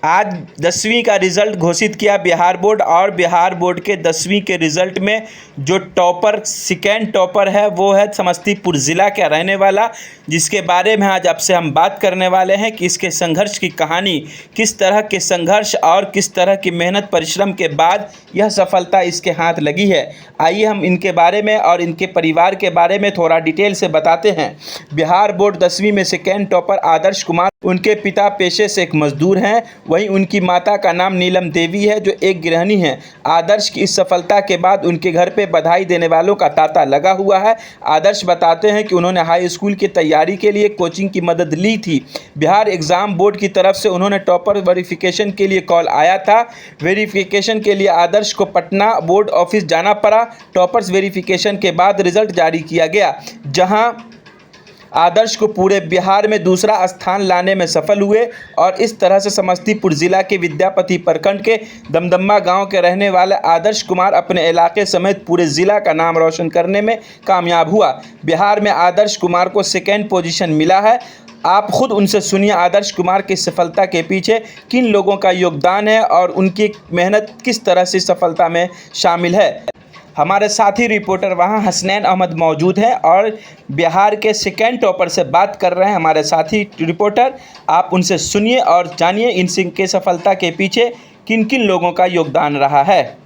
आज 10वीं का रिज़ल्ट घोषित किया बिहार बोर्ड और बिहार बोर्ड के 10वीं के रिज़ल्ट में जो टॉपर सेकेंड टॉपर है वो है समस्तीपुर ज़िला का रहने वाला, जिसके बारे में आज आपसे हम बात करने वाले हैं कि इसके संघर्ष की कहानी, किस तरह के संघर्ष और किस तरह की मेहनत परिश्रम के बाद यह सफलता इसके हाथ लगी है। आइए हम इनके बारे में और इनके परिवार के बारे में थोड़ा डिटेल से बताते हैं। बिहार बोर्ड 10वीं में सेकेंड टॉपर आदर्श कुमार, उनके पिता पेशे से एक मजदूर हैं, वहीं उनकी माता का नाम नीलम देवी है जो एक गृहिणी हैं। आदर्श की इस सफलता के बाद उनके घर पे बधाई देने वालों का तांता लगा हुआ है। आदर्श बताते हैं कि उन्होंने हाई स्कूल की तैयारी के लिए कोचिंग की मदद ली थी। बिहार एग्ज़ाम बोर्ड की तरफ से उन्होंने टॉपर वेरिफिकेशन के लिए कॉल आया था। वेरिफिकेशन के लिए आदर्श को पटना बोर्ड ऑफिस जाना पड़ा। टॉपर्स वेरिफिकेशन के बाद रिजल्ट जारी किया गया, जहां आदर्श को पूरे बिहार में दूसरा स्थान लाने में सफल हुए और इस तरह से समस्तीपुर ज़िला के विद्यापति प्रखंड के दमदम्मा गांव के रहने वाले आदर्श कुमार अपने इलाके समेत पूरे ज़िला का नाम रोशन करने में कामयाब हुआ। बिहार में आदर्श कुमार को सेकेंड पोजीशन मिला है। आप खुद उनसे सुनिए आदर्श कुमार की सफलता के पीछे किन लोगों का योगदान है और उनकी मेहनत किस तरह से सफलता में शामिल है। हमारे साथी रिपोर्टर वहां हसनैन अहमद मौजूद हैं और बिहार के सेकेंड टॉपर से बात कर रहे हैं हमारे साथी रिपोर्टर। आप उनसे सुनिए और जानिए इनके सफलता के पीछे किन किन लोगों का योगदान रहा है।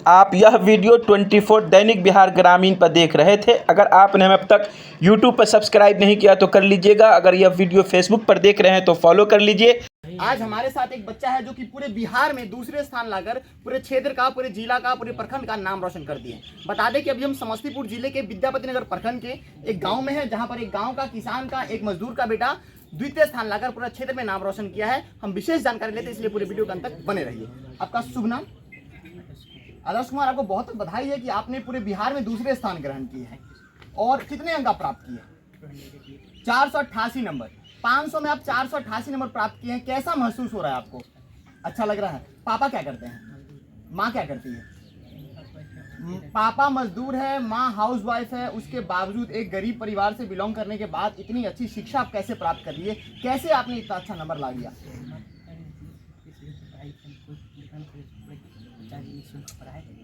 आप यह वीडियो 24 दैनिक बिहार ग्रामीण पर देख रहे थे। अगर आपने हमें अब तक YouTube पर सब्सक्राइब नहीं किया तो कर लीजिएगा। अगर यह वीडियो Facebook पर देख रहे हैं तो फॉलो कर लीजिए। आज हमारे साथ एक बच्चा है जो कि पूरे बिहार में दूसरे स्थान लाकर पूरे क्षेत्र का, पूरे जिला का, पूरे प्रखंड का नाम रोशन कर दिए। बता दें कि अभी हम समस्तीपुर जिले के विद्यापति नगर प्रखंड के एक गांव में है, जहां पर एक गांव का किसान का एक मजदूर का बेटा द्वितीय स्थान लाकर पूरा क्षेत्र में नाम रोशन किया है। हम विशेष जानकारी लेते हैं, इसलिए पूरे वीडियो के अंत तक बने रहिए। आपका शुभ नाम? आदर्श कुमार, आपको बहुत बहुत बधाई है कि आपने पूरे बिहार में दूसरे स्थान ग्रहण किए हैं। और कितने अंक आप प्राप्त किए? 488 नंबर। 500 में आप 488 नंबर प्राप्त किए हैं। कैसा महसूस हो रहा है आपको? अच्छा लग रहा है? पापा क्या करते हैं? माँ क्या करती है? पापा मजदूर है, माँ हाउसवाइफ है। उसके बावजूद एक गरीब परिवार से बिलोंग करने के बाद इतनी अच्छी शिक्षा आप कैसे प्राप्त कर लिए? कैसे आपने इतना अच्छा नंबर ला लिया?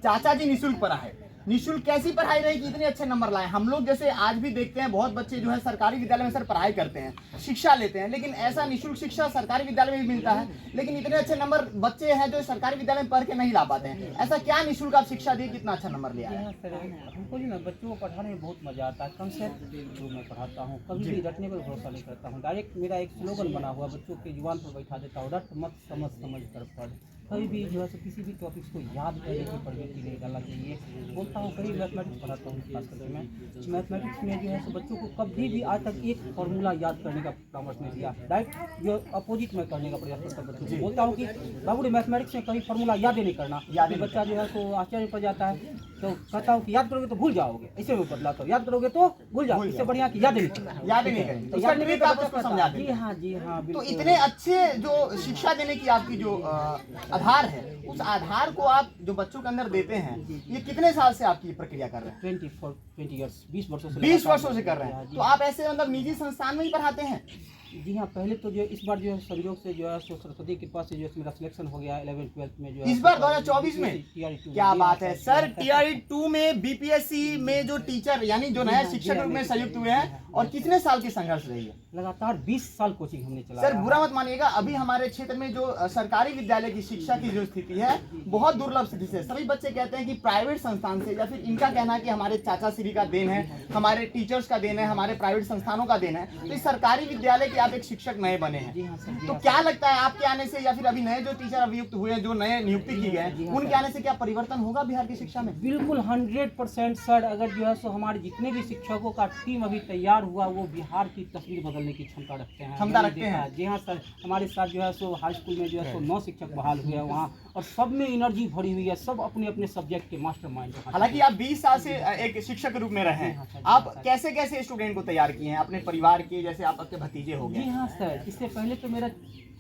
चाचा जी निःशुल्क पढ़ाए। निःशुल्क कैसी पढ़ाई रही कि इतने अच्छे नंबर लाए? हम लोग जैसे आज भी देखते हैं बहुत बच्चे जो है सरकारी विद्यालय में सर पढ़ाई करते हैं, शिक्षा लेते हैं, लेकिन ऐसा निःशुल्क शिक्षा सरकारी विद्यालय में भी मिलता है, लेकिन इतने अच्छे नंबर बच्चे हैं जो सरकारी विद्यालय में पढ़ के नहीं ला पाते हैं। ऐसा क्या निःशुल्क आप शिक्षा दिए, कितना अच्छा नंबर लिया है? हमको जो ना बच्चों को पढ़ाने में बहुत मजा आता है। कंसेप्ट थ्रू में पढ़ाता हूँ, कभी भी रटने पर भरोसा नहीं करता हूँ। डायरेक्ट मेरा एक स्लोगन बना हुआ, बच्चों के जुबान पर बैठा देता हूँ, रट मत समझ समझ कर पढ़। कभी भी जो है किसी भी टॉपिक्स को याद करने की प्रवृत्ति नहीं डालना चाहिए। बोलता हूँ, कभी मैथमेटिक्स पढ़ाता हूँ खासकर मैं, मैथमेटिक्स में जो है बच्चों को कभी भी आज तक एक फार्मूला याद करने का परामर्श नहीं दिया। डायरेक्ट जो अपोजिट में करने का प्रयास करता हूँ बच्चों को। बोलता हूँ कि बाबू मैथमेटिक्स में कभी फार्मूला याद ही नहीं करना। बच्चा जो है तो आश्चर्य पड़ जाता है, तो कहता हूँ कि याद करोगे तो भूल जाओगे। ऐसे में बदलाता हूँ, याद करोगे तो भूल जाओ, इससे बढ़िया कि याद ही नहीं करें। जी हाँ, जी हाँ। तो इतने अच्छे जो शिक्षा देने की आपकी जो आधार है, उस आधार को आप जो बच्चों के अंदर देते हैं, ये कितने साल से आपकी प्रक्रिया कर रहे हैं? 20 ईयर्स, 20 वर्षों से। 20 वर्षों से कर रहे हैं। तो आप ऐसे मतलब निजी संस्थान में ही पढ़ाते हैं? जी हाँ, पहले तो जो इस बार जो है संयोग से जो है सरस्वती के पास से जो मेरा सिलेक्शन हो गया 11th-12th में जो है इस बार 2024 में। क्या बात है सर। TRE 2 में BPSC में जो टीचर यानी जो नया शिक्षक रूप में संयुक्त हुए हैं, और कितने साल की संघर्ष रही है? लगातार 20 साल कोचिंग हमने चलाया। सर बुरा मत मानिएगा, अभी हमारे क्षेत्र में जो सरकारी विद्यालय की शिक्षा की जो स्थिति है बहुत दुर्लभ स्थिति से। सभी बच्चे कहते हैं कि प्राइवेट संस्थान से, या फिर इनका कहना है कि हमारे चाचा श्री का देन है, हमारे टीचर्स का देन है, हमारे प्राइवेट संस्थानों का देन है। तो इस सरकारी विद्यालय के आप एक शिक्षक नए बने हैं, तो क्या लगता है आपके आने से, या फिर अभी नए जो टीचर अभियुक्त हुए, जो नए नियुक्ति की गए, उनके आने से क्या परिवर्तन होगा बिहार की शिक्षा में? बिल्कुल 100% सर। अगर जो है सो हमारे जितने भी शिक्षकों का टीम अभी तैयार हुआ, वो बिहार की तस्वीर बदलने की क्षमता रखते हैं। जी हाँ सर, हमारे साथ जो है सो हाई स्कूल में जो है सो 9 शिक्षक बहाल हुए हैं वहाँ, और सब में एनर्जी भरी हुई है, सब अपने अपने सब्जेक्ट के मास्टरमाइंड। हालांकि आप 20 साल से एक शिक्षक रूप में रहे हैं, आप कैसे कैसे स्टूडेंट को तैयार किए हैं अपने परिवार के? जैसे आपके भतीजे हो गए। जी हाँ सर, इससे पहले तो मेरा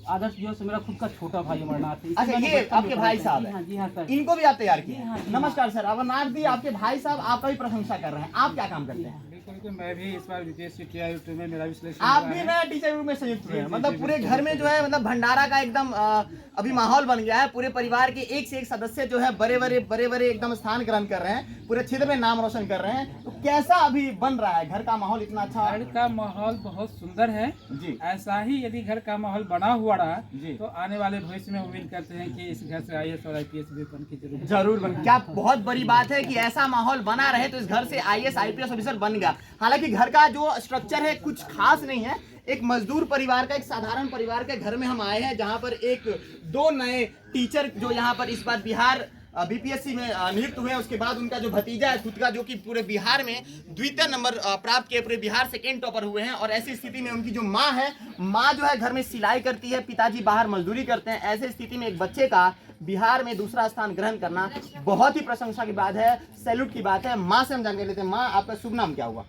आदर्श जो है मेरा खुद का छोटा भाई अमरनाथ है। अच्छा, ये आपके भाई साहब हैं? जी हाँ सर, इनको भी आप तैयार किए? नमस्कार सर। अमरनाथ जी, आपके भाई साहब आपका भी प्रशंसा कर रहे हैं। आप क्या काम करते हैं? कि मैं भी इस बार बीपीएससी टीआई में मेरा भी सिलेक्शन आप हुआ भी है। नया टीचर रूम में संयुक्त हुए हैं, जी, मतलब जी, पूरे बिल्कुल, घर में जो है मतलब भंडारा का एकदम अभी माहौल बन गया है। पूरे परिवार के एक से एक सदस्य जो है बड़े बड़े एकदम स्थान ग्रहण कर रहे हैं, पूरे क्षेत्र में नाम रोशन कर रहे हैं। तो कैसा अभी बन रहा है घर का माहौल इतना अच्छा? घर का माहौल बहुत सुंदर है जी ऐसा ही यदि घर का माहौल बना हुआ रहा जी। तो आने वाले भविष्य में उम्मीद करते हैं कि इस घर से आईएएस और आईपीएस भी बन के जरूर जरूर बन। क्या बहुत बड़ी बात है कि ऐसा माहौल बना रहे तो इस घर से आईएएस आईपीएस ऑफिसर बन गया। हालांकि घर का जो स्ट्रक्चर है कुछ खास नहीं है, एक मजदूर परिवार का, एक साधारण परिवार के घर में हम आए हैं, जहां पर एक दो नए टीचर जो यहाँ पर इस बार बिहार बीपीएससी में नियुक्त हुए हैं। उसके बाद उनका जो भतीजा है खुद का, जो कि पूरे बिहार में द्वितीय नंबर प्राप्त किए, पूरे बिहार सेकेंड टॉपर हुए हैं। और ऐसी स्थिति में उनकी जो माँ है, माँ जो है घर में सिलाई करती है, पिताजी बाहर मजदूरी करते हैं। ऐसे स्थिति में एक बच्चे का बिहार में दूसरा स्थान ग्रहण करना बहुत ही प्रशंसा की बात है, सैल्यूट की बात है। माँ से हम जानकारी लेते हैं। माँ, आपका शुभ नाम क्या हुआ?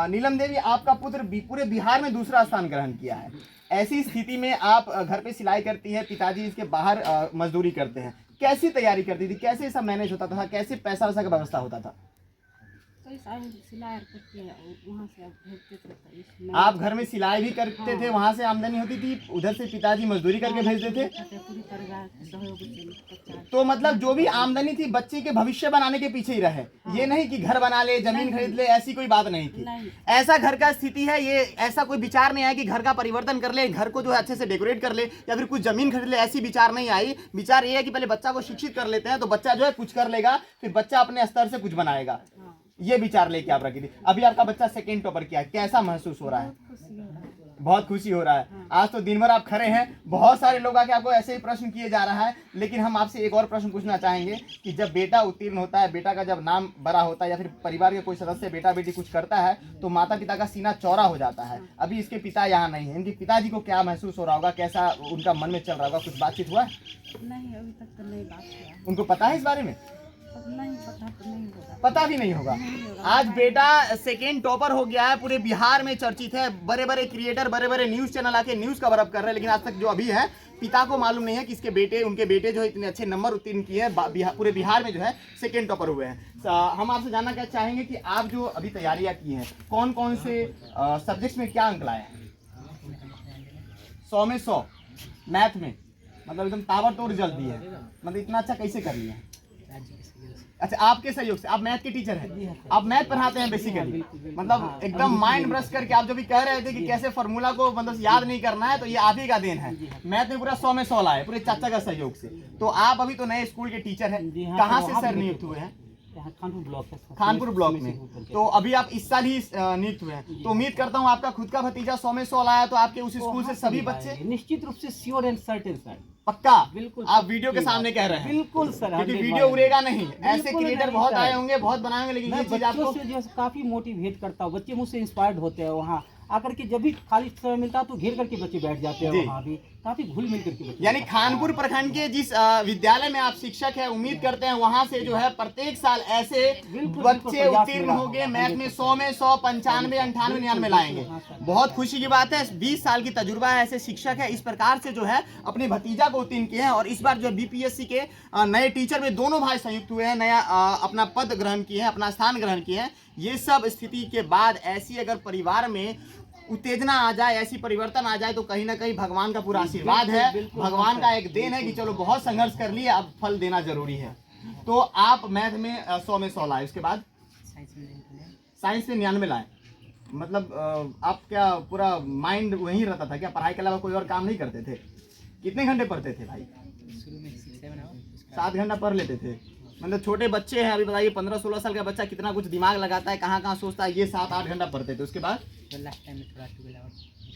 नीलम देवी। आपका पुत्र पूरे बिहार में दूसरा स्थान ग्रहण किया है। ऐसी स्थिति में आप घर पे सिलाई करती है, पिताजी इसके बाहर मजदूरी करते हैं। कैसी तैयारी करती थी, कैसे सब मैनेज होता था, कैसे पैसा वैसा का व्यवस्था होता था? सिलाई करके वहाँ से भेजते थे तो इसमें आप घर में सिलाई भी करते थे, वहाँ से आमदनी होती थी, उधर से पिताजी मजदूरी करके भेजते थे। पूरी परिवार के सहयोग से बच्चा तो मतलब जो भी आमदनी थी बच्चे के भविष्य बनाने के पीछे ही रहे, ये नहीं कि घर बना ले, जमीन खरीद ले, ऐसी कोई बात नहीं थी। नहीं। ऐसा घर का स्थिति है, ये ऐसा कोई विचार नहीं आया कि घर का परिवर्तन कर ले, घर को जो है अच्छे से डेकोरेट कर ले या फिर कुछ जमीन खरीद ले, ऐसी विचार नहीं आई। विचार ये है कि पहले बच्चा को शिक्षित कर लेते हैं तो बच्चा जो है कुछ कर लेगा, फिर बच्चा अपने स्तर से कुछ बनाएगा। ये विचार लेके आप रखी थी। अभी आपका बच्चा सेकेंड टॉपर किया, कैसा महसूस हो रहा है? खुशी हो रहा है। बहुत खुशी हो रहा है। आज तो दिन भर आप खड़े हैं, बहुत सारे लोग आके आपको ऐसे ही प्रश्न किए जा रहा है, लेकिन हम आपसे एक और प्रश्न पूछना चाहेंगे कि जब बेटा उत्तीर्ण होता है, बेटा का जब नाम बड़ा होता है या फिर परिवार के कोई सदस्य बेटा बेटी कुछ करता है तो माता पिता का सीना चौड़ा हो जाता है। अभी इसके पिता यहाँ नहीं है, इनके पिताजी को क्या महसूस हो रहा होगा, कैसा उनका मन में चल रहा होगा? कुछ बातचीत हुआ है? नहीं, अभी तक तो नहीं बात हुआ। उनको पता है इस बारे में? अब नहीं पता तो नहीं होगा। पता भी नहीं होगा। आज बेटा सेकेंड टॉपर हो गया है, पूरे बिहार में चर्चित है। बड़े बड़े क्रिएटर, बड़े बड़े न्यूज चैनल आके न्यूज कवर अप कर रहे हैं, लेकिन आज तक जो अभी है पिता को मालूम नहीं है कि इसके बेटे, उनके बेटे जो है इतने अच्छे नंबर उत्तीर्ण किए हैं, पूरे बिहार में जो है सेकेंड टॉपर हुए हैं। हम आपसे जानना क्या चाहेंगे कि आप जो अभी तैयारियां की हैं, कौन कौन से सब्जेक्ट्स में क्या अंक लाए हैं? 100 में 100 मैथ में, मतलब एकदम ताबड़तोड़ रिजल्ट दी है। मतलब इतना अच्छा कैसे कर लिए? अच्छा, आपके सहयोग से। आप मैथ के टीचर हैं, आप मैथ पढ़ाते हैं बेसिकली, मतलब एकदम माइंड ब्रश करके। आप जो भी कह रहे थे कि कैसे फॉर्मूला को मतलब याद नहीं करना है, तो ये आप ही का देन है। मैथ में पूरा 100 में 100 लाए, पूरे चाचा का सहयोग से। तो आप अभी तो नए स्कूल के टीचर हैं, कहाँ से सर नियुक्त हुए हैं? यहाँ कानपुर ब्लॉक है। कानपुर ब्लॉक में। तो अभी आप इस साल ही नियुक्त हुए हैं, तो उम्मीद करता हूँ आपका खुद का भतीजा 100 में 100 लाया, तो आपके उस स्कूल से सभी बच्चे निश्चित रूप से श्योर एंड सर्टेन सर। पक्का? बिल्कुल। आप वीडियो के सामने कह रहे हैं? बिल्कुल सर, क्योंकि 100 वीडियो उड़ेगा नहीं। ऐसे बिल्कुल क्रिएटर नहीं बहुत सर। आए होंगे, बहुत बनाएंगे, लेकिन मैं ये चीज बच्चों आपको से जो है काफी मोटिवेट करता हूँ। बच्चे मुझसे इंस्पायर्ड होते हैं, वहाँ आकर के जब भी खाली समय मिलता है तो घेर करके बच्चे बैठ जाते हैं। जी। वहाँ भी काफी घुल मिल करके बच्चे। यानी खानपुर प्रखंड के जिस विद्यालय में आप शिक्षक हैं, उम्मीद करते हैं वहां से जो है प्रत्येक साल ऐसे बिल्कुल बच्चे प्रयास उत्तीर्ण मेरा होंगे, होगा। मैथ में 100 में 100, 95, 98, 99 लाएंगे। बहुत खुशी की बात है। 20 साल की तजुर्बा है, ऐसे शिक्षक है इस प्रकार से जो है अपने भतीजा को उत्तीर्ण किए हैं। और इस बार जो बीपीएससी के नए टीचर में दोनों भाई संयुक्त हुए हैं, नया अपना पद ग्रहण किए हैं, अपना स्थान ग्रहण किए हैं। ये सब स्थिति के बाद ऐसी अगर परिवार में उत्तेजना आ जाए, ऐसी परिवर्तन आ जाए, तो कहीं ना कहीं भगवान का पूरा आशीर्वाद है, भगवान का एक देन है कि चलो बहुत संघर्ष कर लिए, अब फल देना जरूरी है। तो आप मैथ में 100 में 100 लाए, उसके बाद साइंस में 99 लाए। मतलब आप क्या पूरा माइंड वहीं रहता था क्या? पढ़ाई के अलावा कोई और काम नहीं करते थे? कितने घंटे पढ़ते थे भाई? 7 घंटा पढ़ लेते थे। मतलब छोटे बच्चे हैं, अभी बताइए 15-16 साल का बच्चा कितना कुछ दिमाग लगाता है, कहाँ कहाँ सोचता है। ये 7-8 घंटा पढ़ते थे, उसके बाद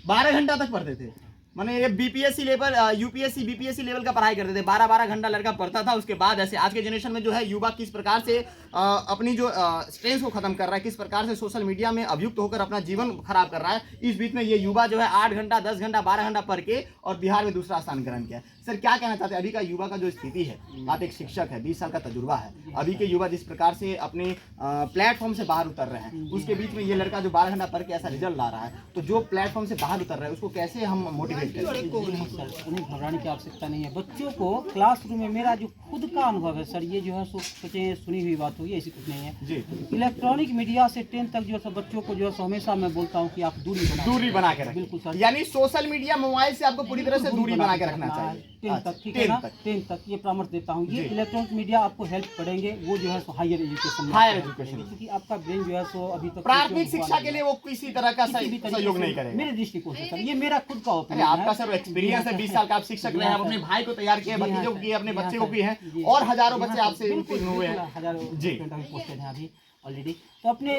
12 घंटा तक पढ़ते थे। माने ये BPSC level, UPSC BPSC level का पढ़ाई करते थे। 12-12 घंटा लड़का पढ़ता था। उसके बाद ऐसे आज के जनरेशन में जो है युवा किस प्रकार से अपनी जो स्ट्रेंथ को खत्म कर रहा है, किस प्रकार से सोशल मीडिया में अभियुक्त होकर अपना जीवन खराब कर रहा है, इस बीच में ये युवा जो है 8 घंटा 10 घंटा 12 घंटा पढ़ के और बिहार में दूसरा स्थान ग्रहण किया। सर क्या कहना चाहते हैं अभी का युवा का जो स्थिति है? आप एक शिक्षक है, 20 साल का तजुर्बा है, अभी के युवा जिस प्रकार से अपने प्लेटफॉर्म से बाहर उतर रहे हैं, उसके बीच में ये लड़का जो 12 घंटा पढ़ के ऐसा रिजल्ट ला रहा है, तो जो प्लेटफॉर्म से बाहर उतर रहा है उसको कैसे हम मोटिवेट करें? उन्हें घबराने की आवश्यकता नहीं है। बच्चों को क्लासरूम में, मेरा जो खुद खुद का अनुभव है सर, ये जो है सो सोचे सुनी हुई बात होगी, ऐसी कुछ नहीं है। जी इलेक्ट्रॉनिक मीडिया से 10 तक जो है सब बच्चों को जो है सो हमेशा मैं बोलता हूँ कि आप दूरी बना के रखें। बिल्कुल सर, यानी सोशल मीडिया मोबाइल से आपको पूरी तरह से दूरी बना के रखना चाहिए। 10 तक, ठीक है ना, 10 तक। 10 तक ये परामर्श देता हूँ। ये जी। इलेक्ट्रॉनिक मीडिया आपको हेल्प करेंगे, वो जो है सो हायर एजुकेशन में हायर हेल्प एजुकेशन। करेंगे, क्योंकि आपका ब्रेन जो है सो अभी तक प्राथमिक शिक्षा के लिए वो किसी तरह का किसी भी तरीके सहयोग से नहीं करेगा। मेरे दृष्टिकोण से सर, ये मेरा खुद का अरे ओपिनियन है। आपका सर एक्सपीरियंस है, 20 साल का आप शिक्षक रहे हैं, आप अपने भाई को तैयार किए, जी हाँ भतीजों को सर, किए, अपने जी हाँ बच्चे को सर, किए हैं, जी। और हजारों बच्चे यहाँ आपसे बिल्कुल, उत्तीर्ण हुए बिल्कुल, हैं। हजारों जी। स्टूडेंट अभी पोस्टेड हैं अभी ऑलरेडी। तो अपने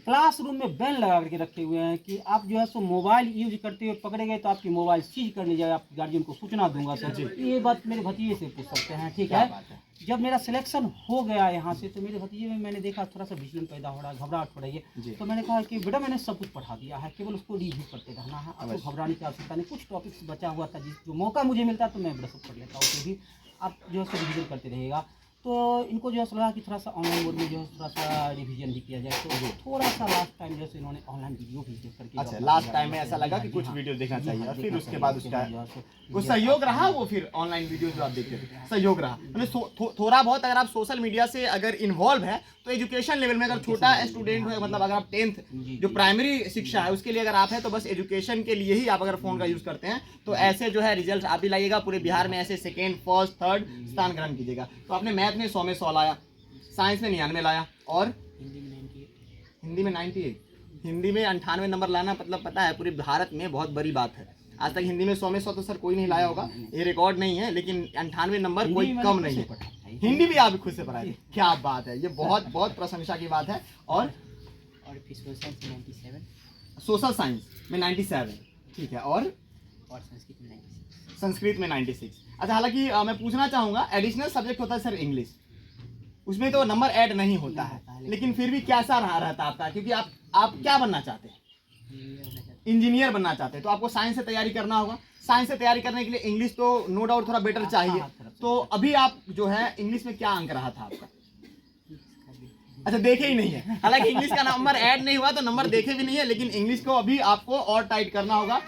क्लासरूम में बैन लगा करके रखे हुए हैं कि आप जो है सो मोबाइल यूज करते हुए पकड़े गए तो आपकी मोबाइल सीज कर ली जाए, आप गार्जियन को सूचना दूंगा सर। ये बात मेरे भतीजे से पूछ सकते हैं, ठीक क्या है। बात है। जब मेरा सिलेक्शन हो गया यहाँ से तो मेरे भतीजे में मैंने देखा थोड़ा सा विचलन पैदा हो रहा है, घबराहट हो रही जी। है। तो मैंने कहा कि बेटा मैंने सब कुछ पढ़ा दिया है, केवल उसको रिव्यू करते रहना है, आपको घबराने की आवश्यकता नहीं। कुछ टॉपिक्स बचा हुआ था, जिस जो मौका मुझे मिलता तो मैं ब्रशअप कर लेता हूँ, उसे भी आप जो है रिविजन करते रहिएगा। तो इनको जो है सलाह कि थोड़ा सा ऑनलाइन मोड में जो है थोड़ा सा रिवीजन भी किया जाए। तो थोड़ा सा लास्ट टाइम जैसे इन्होंने ऑनलाइन वीडियो भी देख करके अच्छा, लास्ट टाइम में ऐसा लगा कि कुछ वीडियो देखना चाहिए, और फिर उसके बाद उसका वो सहयोग रहा, वो फिर ऑनलाइन वीडियो जो आप देखते थे सहयोग रहा। मतलब थोड़ा बहुत अगर आप सोशल मीडिया से अगर इन्वॉल्व है तो एजुकेशन लेवल में, अगर छोटा स्टूडेंट है, मतलब अगर आप 10th जो प्राइमरी शिक्षा है उसके लिए अगर आप है, तो बस एजुकेशन के लिए ही आप अगर फोन का यूज करते हैं तो ऐसे जो है रिजल्ट आप भी लाइएगा। पूरे बिहार में ऐसे सेकेंड, फर्स्ट, थर्ड स्थान ग्रहण कीजिएगा। तो आपने मैथ में 100 में 100 लाया, साइंस में 99 लाया, और हिंदी में 98। हिंदी में 98 नंबर लाना मतलब पता है पूरे भारत में बहुत बड़ी बात है। आज तक हिंदी में 100 में 100 तो सर कोई नहीं लाया होगा, ये रिकॉर्ड नहीं है, लेकिन 98 नंबर कोई कम नहीं है। हिंदी भी आप खुद से पढ़ाए, क्या बात है, ये बहुत बहुत प्रशंसा की बात है। और सोशल साइंस में 97, ठीक है, और संस्कृत में 96। अच्छा, हालांकि मैं पूछना चाहूँगा, एडिशनल सब्जेक्ट होता है सर इंग्लिश, उसमें तो नंबर ऐड नहीं होता है, लेकिन फिर भी कैसा रहा रहता आपका, क्योंकि आप क्या बनना चाहते हैं? इंजीनियर बनना चाहते हैं, तो आपको साइंस से तैयारी करना होगा। साइंस से तैयारी करने के लिए इंग्लिश तो नो डाउट थोड़ा बेटर चाहिए। तो अभी आप जो है इंग्लिश में क्या अंक रहा था आपका? अच्छा, देखे ही नहीं है, हालांकि इंग्लिश का नंबर ऐड नहीं हुआ तो नंबर देखे भी नहीं है, लेकिन इंग्लिश को अभी आपको और टाइट करना होगा।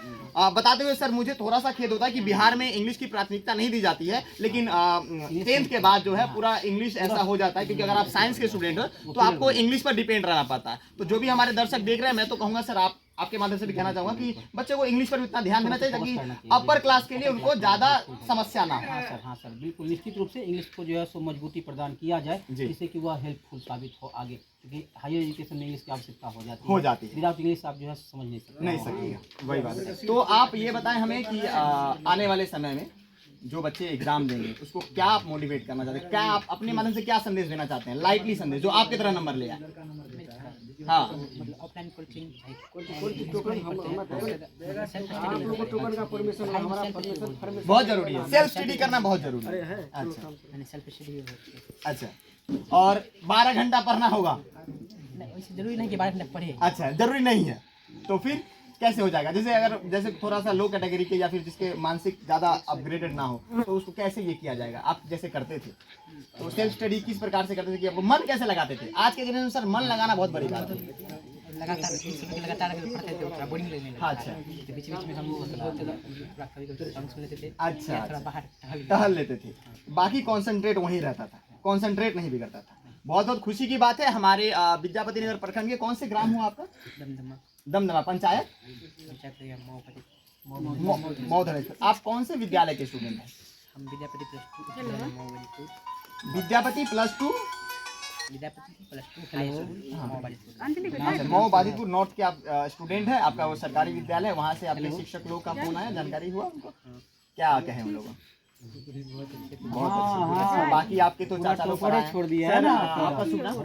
बताते हुए सर मुझे थोड़ा सा खेद होता है कि बिहार में इंग्लिश की प्राथमिकता नहीं दी जाती है, लेकिन 10th के बाद जो है पूरा इंग्लिश ऐसा हो जाता है, क्योंकि अगर आप साइंस के स्टूडेंट हो तो आपको इंग्लिश पर डिपेंड रहना पड़ता है। तो जो भी हमारे दर्शक देख रहे हैं, मैं तो कहूँगा सर आपके माध्यम से भी कहना चाहूंगा कि बच्चे को इंग्लिश पर भी इतना ध्यान देना चाहिए ताकि अपर क्लास के लिए उनको ज्यादा समस्या ना हो। हाँ सर, बिल्कुल निश्चित रूप से इंग्लिश को जो है सो मजबूती प्रदान किया जाए, जिससे कि वह हेल्पफुल साबित हो आगे, क्योंकि हायर एजुकेशन में इंग्लिश की आवश्यकता हो जाती है। विदाउट इंग्लिश आप जो है समझ नहीं सकते। वही बात है। तो आप ये बताएं हमें कि आने वाले समय में जो बच्चे एग्जाम देंगे उसको क्या आप मोटिवेट करना चाहते हैं, क्या आप अपने माध्यम से क्या संदेश देना चाहते हैं, लाइटली संदेश जो आपकी तरह नंबर ले आए? हाँ, ऑफलाइन कोचिंग बहुत जरूरी है, सेल्फ स्टडी करना बहुत जरूरी है। अच्छा, और 12 घंटा पढ़ना होगा? जरूरी नहीं कि 12 घंटा पढ़े। अच्छा, जरूरी नहीं है, तो फिर कैसे हो जाएगा? जैसे थोड़ा सा लो कैटेगरी के या फिर जिसके मानसिक ज्यादा अपग्रेडेड ना हो, तो उसको कैसे ये किया जाएगा? आप जैसे करते थे तो सेल्फ स्टडी किस प्रकार से करते थे कि आपको मन कैसे लगाते थे? आज के जनरेशन सर मन लगाना बहुत बड़ी बात है। लगातार पढ़ते थे, थोड़ा बोरिंग लगने लगा। अच्छा, बीच में हम सुन लेते थे। अच्छा, बाहर टहल लेते थे, बाकी कंसंट्रेट वहीं रहता था, कंसंट्रेट नहीं बिगड़ता था। बहुत बहुत खुशी की बात है। हमारे विद्यापति नगर प्रखंड के कौन से ग्राम हुआ आपका? दमदमा पंचायत मौधनेश्वर। आप कौन से विद्यालय के स्टूडेंट हैं? हम विद्यापति प्लस 2 मऊ बाजितपुर नॉर्थ के आप स्टूडेंट हैं। आपका वो सरकारी विद्यालय है, वहाँ से आपके शिक्षक लोग का फोन आया, जानकारी हुआ उनको, क्या कहें उन लोगों? बहुत अच्छा। बाकी आपके तो चाचा लोग छोड़ दिया है ना। आपका शुभ नाम?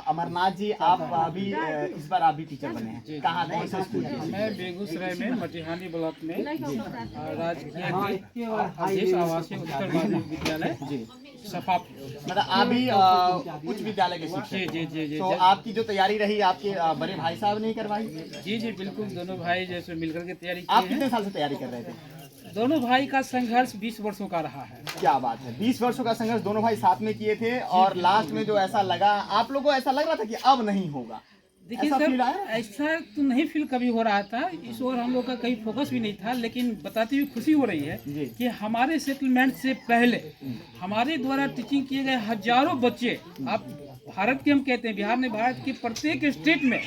अमरनाथ जी, आप अभी इस बार आप भी टीचर बने हैं, कहाँ कौन सा स्कूल? मैं बेगूसराय में मटिहानी ब्लॉक में राजकीय आवासीय उत्तर माध्यमिक विद्यालय जी सफाप, मतलब आप भी उच्च विद्यालय के शिक्षक? जी। तो आपकी जो तैयारी रही आपके बड़े भाई साहब ने करवाई? जी बिल्कुल, दोनों भाई जैसे मिलकर के तैयारी आप की है। कितने साल से तैयारी कर रहे थे? दोनों भाई का संघर्ष 20 वर्षों का रहा है। क्या बात है, 20 वर्षों का संघर्ष दोनों भाई साथ में किए थे, और लास्ट में जो ऐसा लगा, आप लोगों को ऐसा लग रहा था कि अब नहीं होगा, देखिए ऐसा सर, feel आया? ऐसा तो नहीं फील कभी हो रहा था, इस ओर हम लोग का कहीं फोकस भी नहीं था, लेकिन बताते हुए खुशी हो रही है जी। कि हमारे सेटलमेंट से पहले हमारे द्वारा टीचिंग किए गए हजारों बच्चे, आप भारत के हम कहते हैं, बिहार ने भारत के प्रत्येक स्टेट में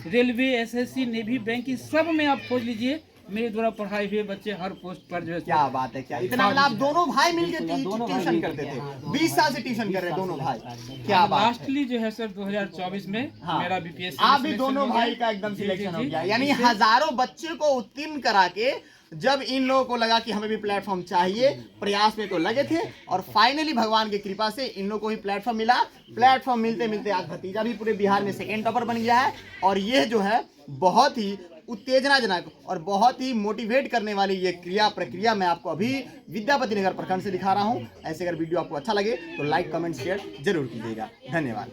रेलवे, एसएससी, नेवी, बैंकिंग सब में आप खोज लीजिए, मेरे द्वारा पढ़ाए हुए बच्चे हर पोस्ट पर जो है क्या बात है, क्या इतना मतलब आप दोनों भाई मिलकर ट्यूशन करते थे, 20 साल से ट्यूशन कर रहे हैं दोनों भाई, क्या बात है। लास्टली जो है सर 2024 में हाँ। मेरा बीपीएससी आप भी दोनों भाई का एकदम सिलेक्शन हो गया, यानी हजारों बच्चे को उत्तीर्ण करा के जब इन लोगों को लगा कि हमें भी प्लेटफॉर्म चाहिए, प्रयास में तो लगे थे और फाइनली भगवान की कृपा से इन लोगों को ही प्लेटफॉर्म मिला। प्लेटफॉर्म मिलते मिलते आज भतीजा भी पूरे बिहार में सेकेंड टॉपर बन गया है और ये जो है बहुत ही उत्तेजनाजनक और बहुत ही मोटिवेट करने वाली ये प्रक्रिया मैं आपको अभी विद्यापति नगर प्रखंड से दिखा रहा हूँ। ऐसे अगर वीडियो आपको अच्छा लगे तो लाइक, कमेंट, शेयर जरूर कीजिएगा। धन्यवाद।